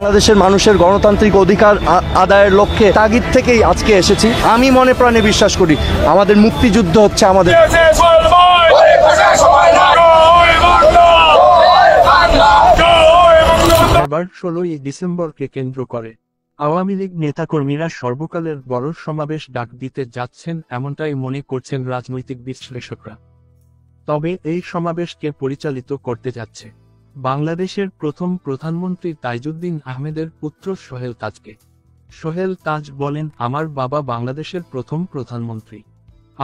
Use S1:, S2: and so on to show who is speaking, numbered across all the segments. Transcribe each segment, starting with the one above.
S1: বাংলাদেশের মানুষের গণতান্ত্রিক অধিকার আদায়ের লক্ষ্যে তাগিদ থেকেই আজকে এসেছি। আমি মনে প্রাণে বিশ্বাস করি আমাদের মুক্তিযুদ্ধ হচ্ছে আমাদের।
S2: 16ই ডিসেম্বরকে কেন্দ্র করে আওয়ামী লীগ নেতাকর্মীরা সর্বকালের বড় সমাবেশ ডাক দিতে যাচ্ছেন, এমনটাই মনে করছেন রাজনৈতিক বিশ্লেষকরা। তবে এই সমাবেশকে পরিচালিত করতে যাচ্ছে বাংলাদেশের প্রথম প্রধানমন্ত্রী তাজউদ্দিন আহমেদের পুত্র সোহেল তাজকে। সোহেল তাজ বলেন, আমার বাবা বাংলাদেশের প্রথম প্রধানমন্ত্রী।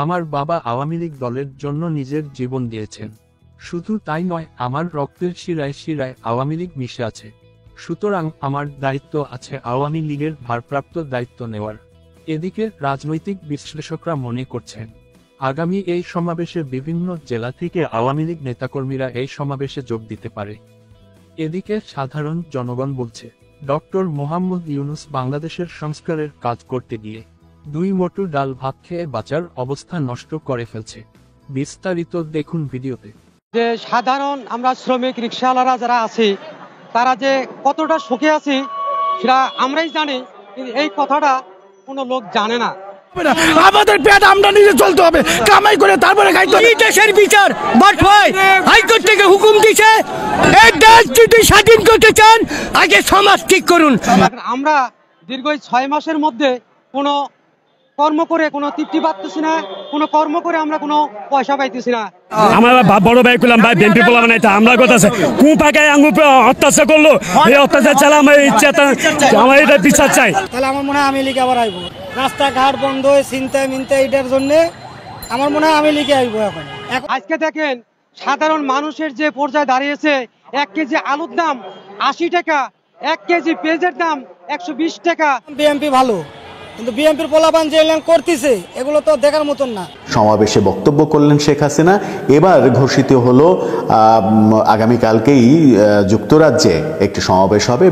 S2: আমার বাবা আওয়ামী লীগ দলের জন্য নিজের জীবন দিয়েছেন। শুধু তাই নয়, আমার রক্তের শিরায় শিরায় আওয়ামী লীগ মিশে আছে। সুতরাং আমার দায়িত্ব আছে আওয়ামী লীগের ভারপ্রাপ্ত দায়িত্ব নেওয়ার। এদিকে রাজনৈতিক বিশ্লেষকরা মনে করছেন আগামী এই সমাবেশে বিভিন্ন জেলা থেকে আওয়ামী লীগ নেতাকর্মীরা এই সমাবেশে যোগ দিতে পারে। এদিকে সাধারণ জনগণ বলছে, ডক্টর মোহাম্মদ ইউনূস বাংলাদেশের সংস্কারের কাজ করতে গিয়ে 2 মুঠো ডাল ভাত খেয়ে বাঁচার অবস্থা নষ্ট করে ফেলছে। বিস্তারিত দেখুন ভিডিওতে।
S3: যে সাধারণ আমরা শ্রমিক রিকশাওয়ালারা যারা আছি তারা যে কতটা সুখে আছি সেটা আমরাই জানি, কিন্তু এই কথাটা কোনো লোক জানে না।
S4: আমাদের পেট আমরা নিজে চলতে হবে, কামাই করে তারপরে খাইতে হবে। দেশের বিচার হাইকোর্ট থেকে হুকুম দিছে, এই দেশ যদি স্বাধীন করতে চান আগে সমাজ ঠিক করুন।
S3: আমরা দীর্ঘ 6 মাসের মধ্যে কোনো কর্ম করে কোনো তৃপ্তি পাচ্ছি না, কোনো কর্ম করে আমরা কোনো পয়সা পাইতেছি না।
S4: আমরা বড় ভাই করলাম ভাই বিএনপি বললাম না, এটা আমরা কথা আছে কু পাকায় আঙ্গুর অত্যাচার করলো, এই অত্যাচার চালা আমার ইচ্ছা, আমার এটা বিচার চাই।
S5: তাহলে আমার মনে হয় আমি লিগে আবার আইবো। রাস্তাঘাট বন্ধ হয়ে চিন্তায় মিনতে এটার জন্য আমার মনে হয় আমি লিগে আইবো। এখন
S3: আজকে দেখেন সাধারণ মানুষের যে পর্যায়ে দাঁড়িয়েছে, 1 কেজি আলুর দাম 80 টাকা, 1 কেজি পেঁয়াজের দাম 120 টাকা।
S5: বিএনপি ভালো, কিন্তু বিএনপির পোলাপান যে করতেছে এগুলো তো দেখার মতন না।
S6: সমাবেশে বক্তব্য করলেন শেখ হাসিনা। এবার ঘোষিত হলো আগামীকালকেই যুক্তরাজ্যে একটি সমাবেশ হবে।